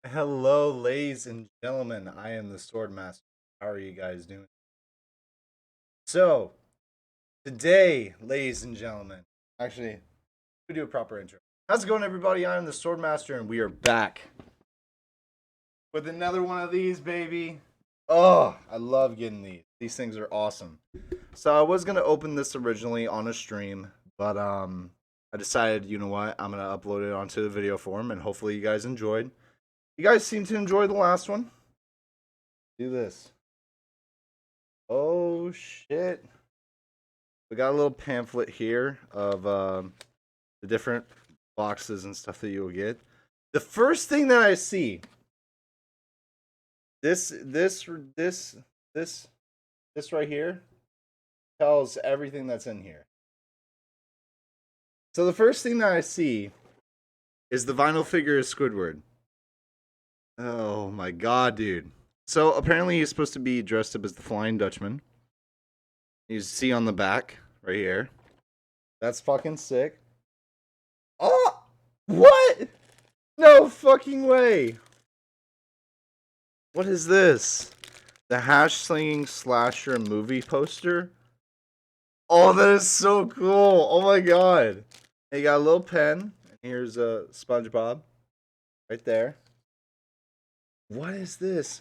Hello, ladies and gentlemen. I am the Sword Master. How are you guys doing? So, today, ladies and gentlemen, actually, we do a proper intro. How's it going, everybody? I am the Sword Master, and we are back with another one of these, baby. Oh, I love getting these. These things are awesome. So, I was gonna open this originally on a stream, but I decided, you know what? I'm gonna upload it onto the video form, and hopefully, you guys enjoyed. You guys seem to enjoy the last one. Do this. Oh shit. We got a little pamphlet here of the different boxes and stuff that you'll get. The first thing that I see, this this right here tells everything that's in here. So the first thing that I see is the vinyl figure of Squidward. Oh my god, dude. So apparently he's supposed to be dressed up as the Flying Dutchman. You see on the back right here. That's fucking sick. Oh, what? No fucking way. What is this? The hash slinging slasher movie poster? Oh, that is so cool. Oh my god. You got a little pen. And here's a SpongeBob right there. What is this?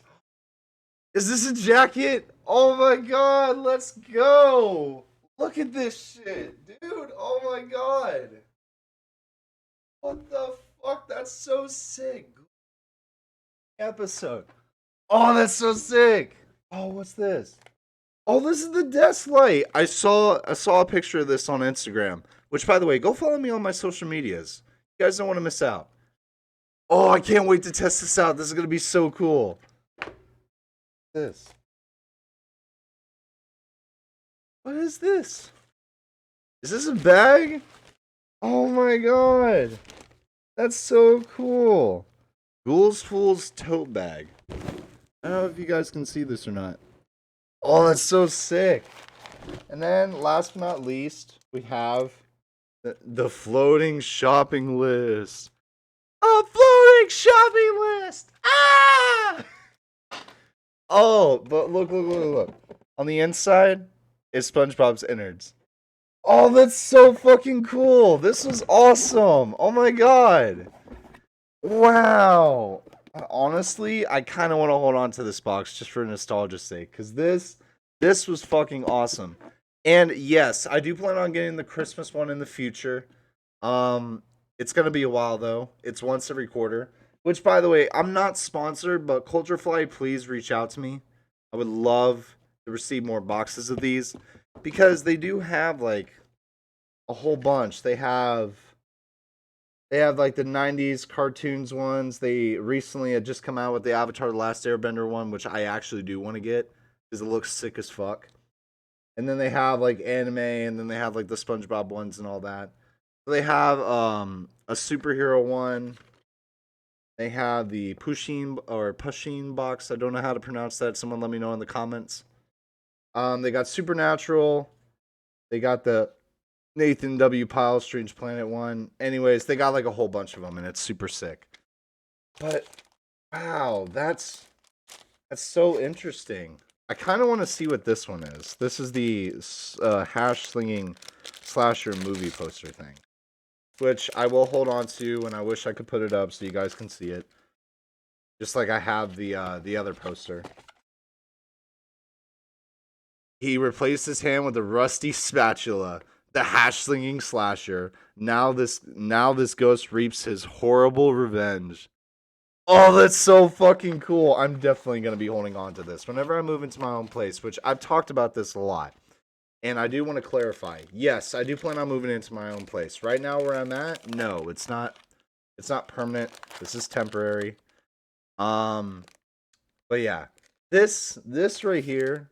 Is this a jacket? Oh my god, let's go. Look at this shit, dude. Oh my god. What the fuck? That's so sick. Episode. Oh, that's so sick. Oh, what's this? Oh, this is the desk light. I saw a picture of this on Instagram. Which, by the way, go follow me on my social medias. You guys don't want to miss out. Oh, I can't wait to test this out. This is gonna be so cool. This. What is this? Is this a bag? Oh my god. That's so cool. Ghouls Fool's tote bag. I don't know if you guys can see this or not. Oh, that's so sick. And then, last but not least, we have the floating shopping list. A floating shopping list! Ah! Oh, but look. On the inside is SpongeBob's innards. Oh, that's so fucking cool. This was awesome. Oh my god. Wow. Honestly, I kind of want to hold on to this box just for nostalgia's sake, because this was fucking awesome. And yes, I do plan on getting the Christmas one in the future. It's gonna be a while though. It's once every quarter. Which, by the way, I'm not sponsored, but Culturefly, please reach out to me. I would love to receive more boxes of these because they do have like a whole bunch. They have like the 90s cartoons ones. They recently had just come out with the Avatar The Last Airbender one, which I actually do want to get because it looks sick as fuck. And then they have like anime, and then they have like the SpongeBob ones and all that. They have a superhero one. They have the Pusheen box. I don't know how to pronounce that. Someone let me know in the comments. They got Supernatural. They got the Nathan W. Pyle Strange Planet one. Anyways, they got like a whole bunch of them, and it's super sick. But wow, that's so interesting. I kind of want to see what this one is. This is the hash slinging slasher movie poster thing, which I will hold on to, and I wish I could put it up so you guys can see it. Just like I have the other poster. He replaced his hand with a rusty spatula. The hash slinging slasher. Now this ghost reaps his horrible revenge. Oh, that's so fucking cool. I'm definitely going to be holding on to this whenever I move into my own place, which I've talked about this a lot. And I do want to clarify. Yes, I do plan on moving into my own place. Right now where I'm at, no, it's not permanent. This is temporary. But yeah. This right here,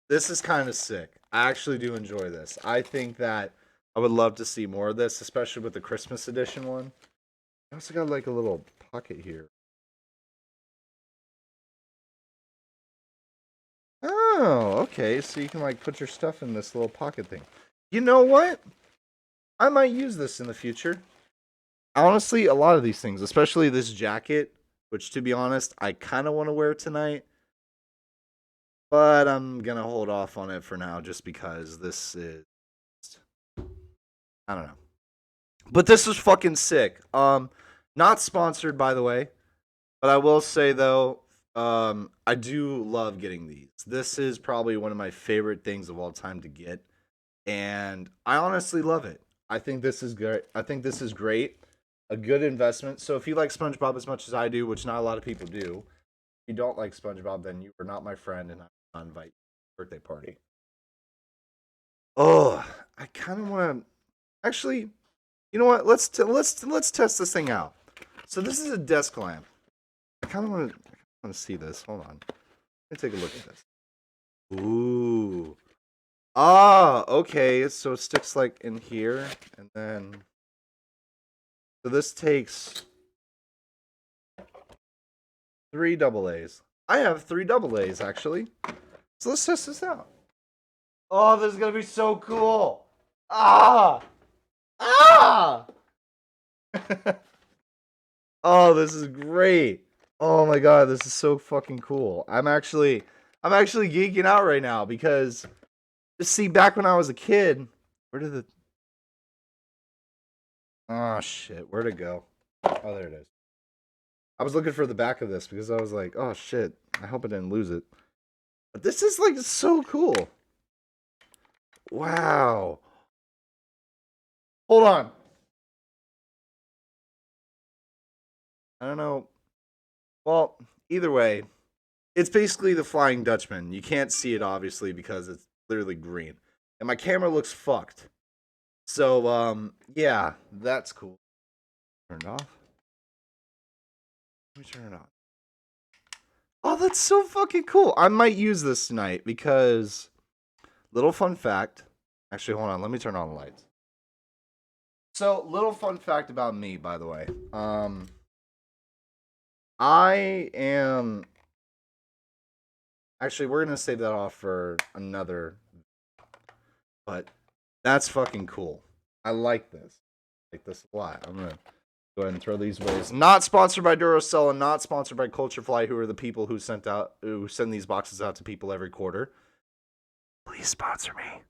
this is kind of sick. I actually do enjoy this. I think that I would love to see more of this, especially with the Christmas edition one. I also got like a little pocket here. Oh, okay. So you can like put your stuff in this little pocket thing. You know what? I might use this in the future. honestly, a lot of these things, especially this jacket, which to be honest, I kind of want to wear tonight, but I'm gonna hold off on it for now just because this is, I don't know. But this was fucking sick. Not sponsored by the way, but I will say though, I do love getting these. This is probably one of my favorite things of all time to get, and I honestly love it. I think this is great. I think this is great. A good investment. So if you like SpongeBob as much as I do, which not a lot of people do, if you don't like SpongeBob, then you are not my friend, and I will not invite you to my birthday party. Oh, I kind of want to. Actually, you know what? Let's test this thing out. So this is a desk lamp. I kind of want to see this. Hold on. Let me take a look at this. Ooh. Ah, okay. So it sticks like in here, and then so this takes 3 AA's. I have 3 AA's actually. So let's test this out. Oh, this is gonna be so cool. Ah! Ah! Oh, this is great. Oh my god, this is so fucking cool. I'm actually geeking out right now because see, back when I was a kid, where did the oh shit, where'd it go? Oh, there it is. I was looking for the back of this because I was like, oh shit, I hope I didn't lose it. But this is like so cool. Wow. Hold on. I don't know. Well, either way, it's basically the Flying Dutchman. You can't see it obviously because it's literally green. And my camera looks fucked. So yeah, that's cool. Turn it off. Let me turn it on. Oh, that's so fucking cool. I might use this tonight because little fun fact. Actually, hold on, let me turn on the lights. So, little fun fact about me, by the way. I am actually we're gonna save that off for another, but that's fucking cool. I like this. I like this a lot. I'm gonna go ahead and throw these ways. Not sponsored by Duracell and not sponsored by Culturefly, who are the people who send these boxes out to people every quarter. Please sponsor me.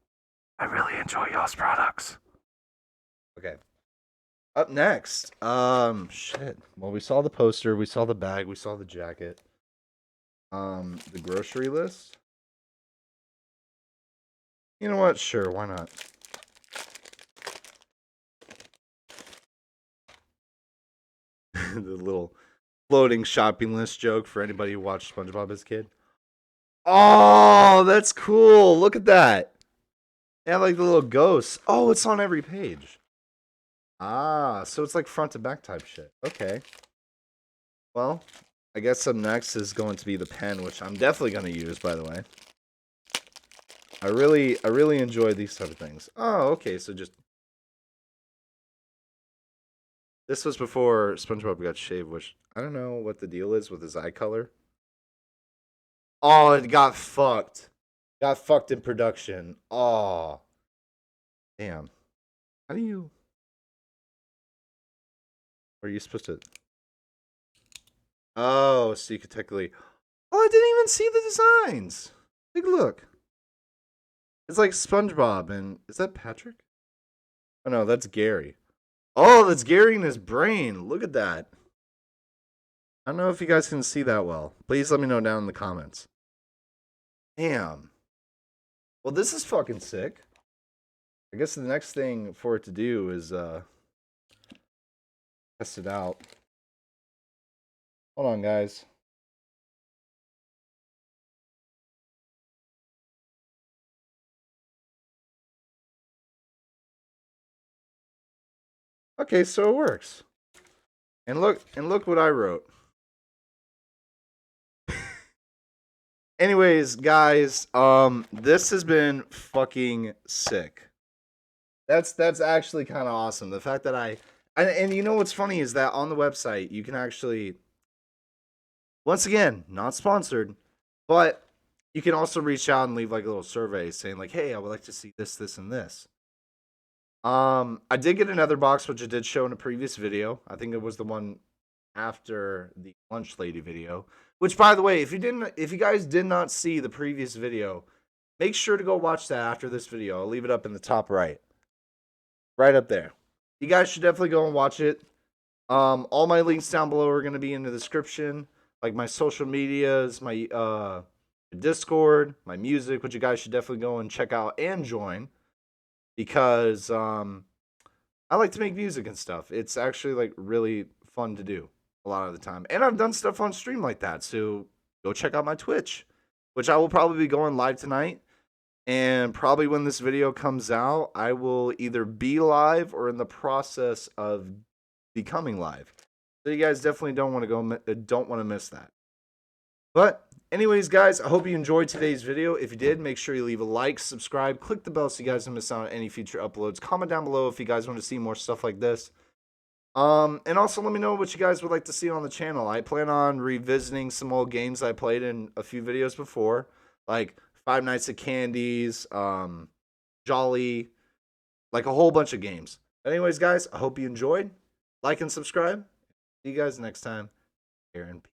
I really enjoy y'all's products. Okay. Up next, shit. Well, we saw the poster, we saw the bag, we saw the jacket. The grocery list. You know what? Sure, why not? The little floating shopping list joke for anybody who watched SpongeBob as a kid. Oh, that's cool. Look at that. They have like the little ghosts. Oh, it's on every page. Ah, so it's like front to back type shit. Okay. Well, I guess up next is going to be the pen, which I'm definitely going to use, by the way. I really enjoy these type of things. Oh, okay, so just this was before SpongeBob got shaved, which I don't know what the deal is with his eye color. Oh, it got fucked. Got fucked in production. Oh, damn. How do you? Are you supposed to? Oh, so you could technically. Oh, I didn't even see the designs. Take a look. It's like SpongeBob, and is that Patrick? Oh no, that's Gary. Oh, that's Gary in his brain. Look at that. I don't know if you guys can see that well. Please let me know down in the comments. Damn. Well, this is fucking sick. I guess the next thing for it to do is test it out. Hold on, guys. Okay, so it works. And look what I wrote. Anyways, guys, this has been fucking sick. That's actually kind of awesome. The fact that and you know what's funny is that on the website you can actually, once again, not sponsored, but you can also reach out and leave like a little survey saying like, "Hey, I would like to see this, this, and this." I did get another box, which I did show in a previous video. I think it was the one after the lunch lady video. Which, by the way, if you guys did not see the previous video, make sure to go watch that after this video. I'll leave it up in the top right up there. You guys should definitely go and watch it. All my links down below are going to be in the description, like my social medias, my Discord, my music, which you guys should definitely go and check out and join, because I like to make music and stuff. It's actually like really fun to do a lot of the time. And I've done stuff on stream like that. So go check out my Twitch, which I will probably be going live tonight. And probably when this video comes out, I will either be live or in the process of becoming live. So you guys definitely don't want to miss that. But anyways, guys, I hope you enjoyed today's video. If you did, make sure you leave a like, subscribe, click the bell so you guys don't miss out on any future uploads. Comment down below if you guys want to see more stuff like this. And also let me know what you guys would like to see on the channel. I plan on revisiting some old games I played in a few videos before, like Five Nights at Candy's, Jolly, like a whole bunch of games. Anyways, guys, I hope you enjoyed. Like and subscribe. See you guys next time. Here and peace.